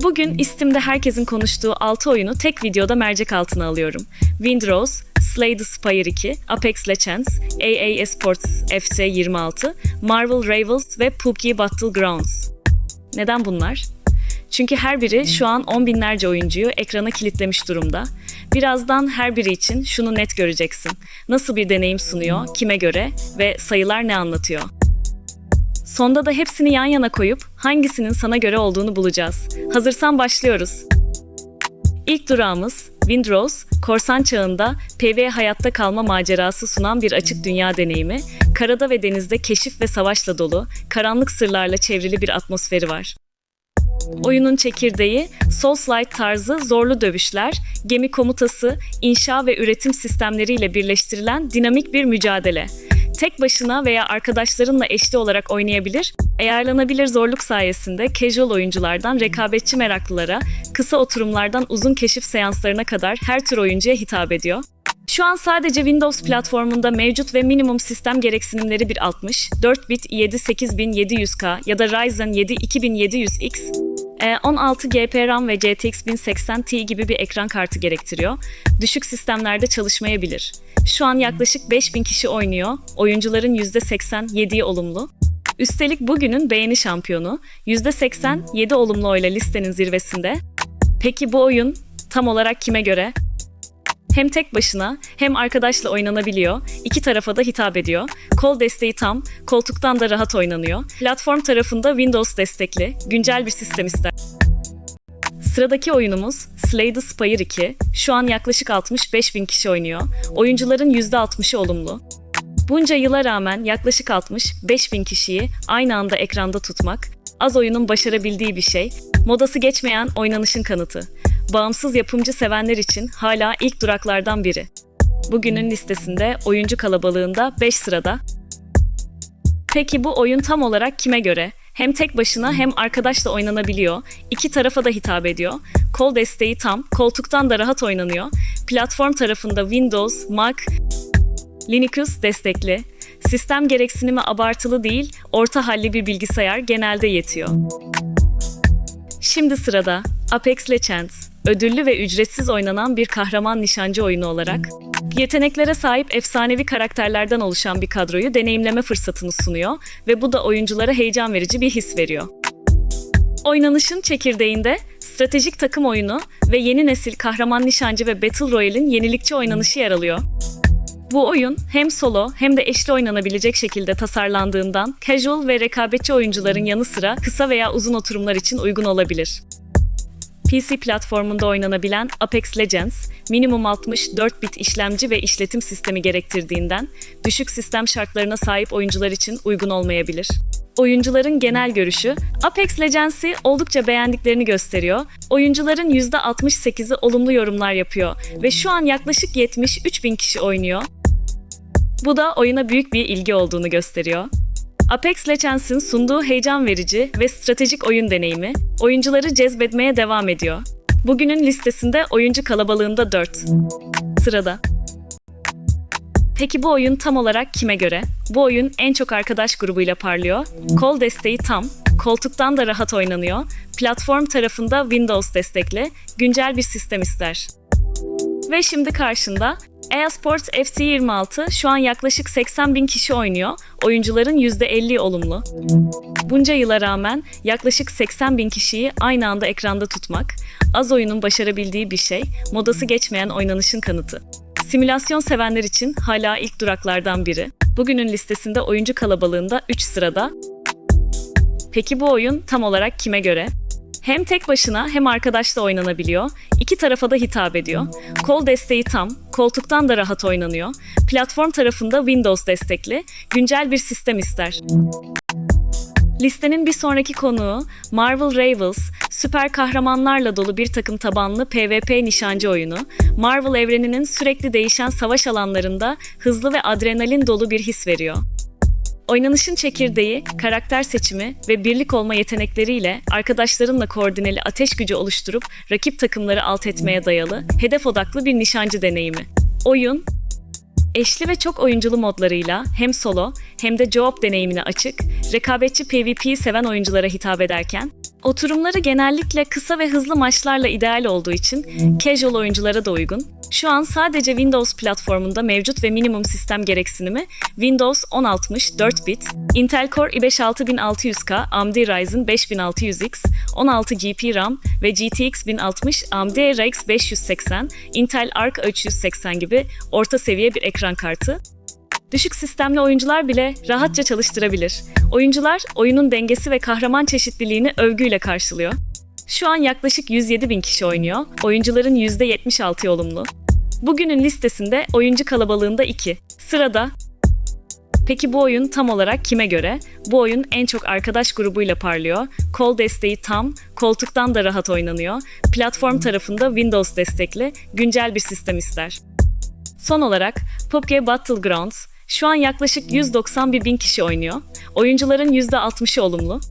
Bugün Steam'de herkesin konuştuğu 6 oyunu tek videoda mercek altına alıyorum. Windrose, Slay the Spire 2, Apex Legends, EA Sports FC 26, Marvel Rivals ve PUBG Battlegrounds. Neden bunlar? Çünkü her biri şu an 10 binlerce oyuncuyu ekrana kilitlemiş durumda. Birazdan her biri için şunu net göreceksin. Nasıl bir deneyim sunuyor, kime göre ve sayılar ne anlatıyor? Sonda da hepsini yan yana koyup hangisinin sana göre olduğunu bulacağız. Hazırsan başlıyoruz. İlk durağımız Windrose, korsan çağında PvE hayatta kalma macerası sunan bir açık dünya deneyimi. Karada ve denizde keşif ve savaşla dolu, karanlık sırlarla çevrili bir atmosferi var. Oyunun çekirdeği, Souls-like tarzı zorlu dövüşler, gemi komutası, inşa ve üretim sistemleriyle birleştirilen dinamik bir mücadele. Tek başına veya arkadaşlarınla eşli olarak oynayabilir, ayarlanabilir zorluk sayesinde casual oyunculardan rekabetçi meraklılara, kısa oturumlardan uzun keşif seanslarına kadar her tür oyuncuya hitap ediyor. Şu an sadece Windows platformunda mevcut ve minimum sistem gereksinimleri bir 60, 4 bit i7-8700K ya da Ryzen 7 2700X, 16 GB RAM ve GTX 1080 Ti gibi bir ekran kartı gerektiriyor. Düşük sistemlerde çalışmayabilir. Şu an yaklaşık 5000 kişi oynuyor, oyuncuların %87'yi olumlu. Üstelik bugünün beğeni şampiyonu, %87 olumlu oyla listenin zirvesinde. Peki bu oyun tam olarak kime göre? Hem tek başına hem arkadaşla oynanabiliyor, iki tarafa da hitap ediyor. Kol desteği tam, koltuktan da rahat oynanıyor. Platform tarafında Windows destekli, güncel bir sistem ister. Sıradaki oyunumuz Slay the Spire 2. Şu an yaklaşık 65 bin kişi oynuyor. Oyuncuların %60'ı olumlu. Bunca yıla rağmen yaklaşık 65 bin kişiyi aynı anda ekranda tutmak, az oyunun başarabildiği bir şey, modası geçmeyen oynanışın kanıtı. Bağımsız yapımcı sevenler için hala ilk duraklardan biri. Bugünün listesinde oyuncu kalabalığında 5 sırada. Peki bu oyun tam olarak kime göre? Hem tek başına hem arkadaşla oynanabiliyor, iki tarafa da hitap ediyor, kol desteği tam, koltuktan da rahat oynanıyor, platform tarafında Windows, Mac, Linux destekli, sistem gereksinimi abartılı değil, orta halli bir bilgisayar genelde yetiyor. Şimdi sırada Apex Legends, ödüllü ve ücretsiz oynanan bir kahraman nişancı oyunu olarak, yeteneklere sahip efsanevi karakterlerden oluşan bir kadroyu deneyimleme fırsatını sunuyor ve bu da oyunculara heyecan verici bir his veriyor. Oynanışın çekirdeğinde stratejik takım oyunu ve yeni nesil kahraman nişancı ve Battle Royale'in yenilikçi oynanışı yer alıyor. Bu oyun hem solo hem de eşli oynanabilecek şekilde tasarlandığından casual ve rekabetçi oyuncuların yanı sıra kısa veya uzun oturumlar için uygun olabilir. PC platformunda oynanabilen Apex Legends, minimum 64 bit işlemci ve işletim sistemi gerektirdiğinden düşük sistem şartlarına sahip oyuncular için uygun olmayabilir. Oyuncuların genel görüşü, Apex Legends'i oldukça beğendiklerini gösteriyor. Oyuncuların %68'i olumlu yorumlar yapıyor ve şu an yaklaşık 73 bin kişi oynuyor. Bu da oyuna büyük bir ilgi olduğunu gösteriyor. Apex Legends'in sunduğu heyecan verici ve stratejik oyun deneyimi, oyuncuları cezbetmeye devam ediyor. Bugünün listesinde oyuncu kalabalığında 4 sırada. Peki bu oyun tam olarak kime göre? Bu oyun en çok arkadaş grubuyla parlıyor, kol desteği tam, koltuktan da rahat oynanıyor, platform tarafında Windows destekli, güncel bir sistem ister. Ve şimdi karşında EA Sports FC 26 şu an yaklaşık 80 bin kişi oynuyor, oyuncuların %50'i olumlu. Bunca yıla rağmen yaklaşık 80 bin kişiyi aynı anda ekranda tutmak, az oyunun başarabildiği bir şey, modası geçmeyen oynanışın kanıtı. Simülasyon sevenler için hala ilk duraklardan biri. Bugünün listesinde oyuncu kalabalığında 3 sırada. Peki bu oyun tam olarak kime göre? Hem tek başına hem arkadaşla oynanabiliyor, iki tarafa da hitap ediyor, kol desteği tam, koltuktan da rahat oynanıyor, platform tarafında Windows destekli, güncel bir sistem ister. Listenin bir sonraki konuğu Marvel Rivals, süper kahramanlarla dolu bir takım tabanlı PvP nişancı oyunu, Marvel evreninin sürekli değişen savaş alanlarında hızlı ve adrenalin dolu bir his veriyor. Oynanışın çekirdeği, karakter seçimi ve birlik olma yetenekleriyle arkadaşlarınla koordineli ateş gücü oluşturup rakip takımları alt etmeye dayalı, hedef odaklı bir nişancı deneyimi. Oyun, Eşli ve çok oyunculu modlarıyla hem solo hem de co-op deneyimine açık, rekabetçi PvP'yi seven oyunculara hitap ederken, oturumları genellikle kısa ve hızlı maçlarla ideal olduğu için casual oyunculara da uygun. Şu an sadece Windows platformunda mevcut ve minimum sistem gereksinimi Windows 1060 4-bit, Intel Core i5 6600K, AMD Ryzen 5600X, 16 GB RAM ve GTX 1060, AMD RX 580, Intel Arc 380 gibi orta seviye bir ekran kartı. Düşük sistemli oyuncular bile rahatça çalıştırabilir. Oyuncular oyunun dengesi ve kahraman çeşitliliğini övgüyle karşılıyor. Şu an yaklaşık 107.000 kişi oynuyor, oyuncuların %76'ı olumlu. Bugünün listesinde oyuncu kalıbalığında 2. Sırada. Peki bu oyun tam olarak kime göre? Bu oyun en çok arkadaş grubuyla parlıyor, kol desteği tam, koltuktan da rahat oynanıyor, platform tarafında Windows destekli, güncel bir sistem ister. Son olarak PUBG Battlegrounds şu an yaklaşık 191.000 kişi oynuyor, oyuncuların %60'ı olumlu.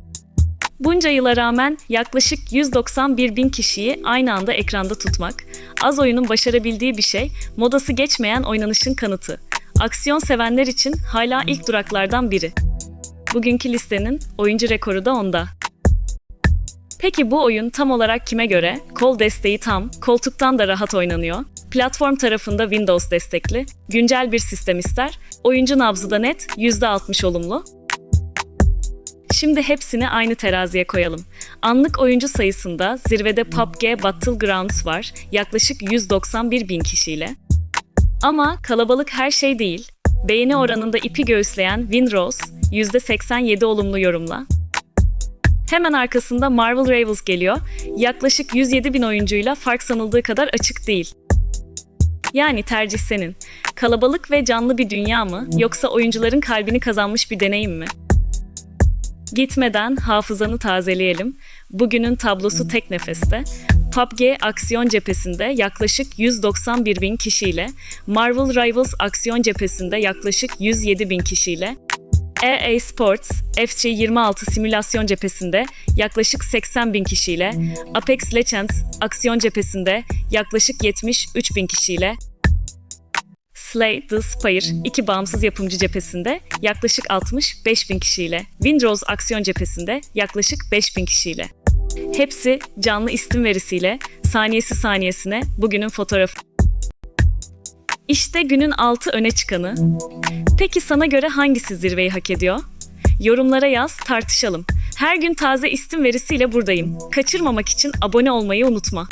Bunca yıla rağmen yaklaşık 191.000 kişiyi aynı anda ekranda tutmak, az oyunun başarabildiği bir şey, modası geçmeyen oynanışın kanıtı. Aksiyon sevenler için hala ilk duraklardan biri. Bugünkü listenin oyuncu rekoru da onda. Peki bu oyun tam olarak kime göre? Kol desteği tam, koltuktan da rahat oynanıyor, platform tarafında Windows destekli, güncel bir sistem ister, oyuncu nabzı da net, %60 olumlu. Şimdi hepsini aynı teraziye koyalım. Anlık oyuncu sayısında zirvede PUBG Battlegrounds var, yaklaşık 191.000 kişiyle. Ama kalabalık her şey değil. Beğeni oranında ipi göğüsleyen Windrose, %87 olumlu yorumla. Hemen arkasında Marvel Rivals geliyor, yaklaşık 107.000 oyuncuyla fark sanıldığı kadar açık değil. Yani tercih senin. Kalabalık ve canlı bir dünya mı, yoksa oyuncuların kalbini kazanmış bir deneyim mi? Gitmeden hafızanı tazeleyelim. Bugünün tablosu tek nefeste. PUBG aksiyon cephesinde yaklaşık 191.000 kişiyle, Marvel Rivals aksiyon cephesinde yaklaşık 107.000 kişiyle, EA Sports FC 26 simülasyon cephesinde yaklaşık 80.000 kişiyle, Apex Legends aksiyon cephesinde yaklaşık 73.000 kişiyle, Slay the Spire 2 bağımsız yapımcı cephesinde yaklaşık 65.000 kişiyle, Windrose aksiyon cephesinde yaklaşık 5.000 kişiyle. Hepsi canlı istim verisiyle, saniyesi saniyesine bugünün fotoğrafı. İşte günün 6 öne çıkanı. Peki sana göre hangisi zirveyi hak ediyor? Yorumlara yaz, tartışalım. Her gün taze istim verisiyle buradayım. Kaçırmamak için abone olmayı unutma.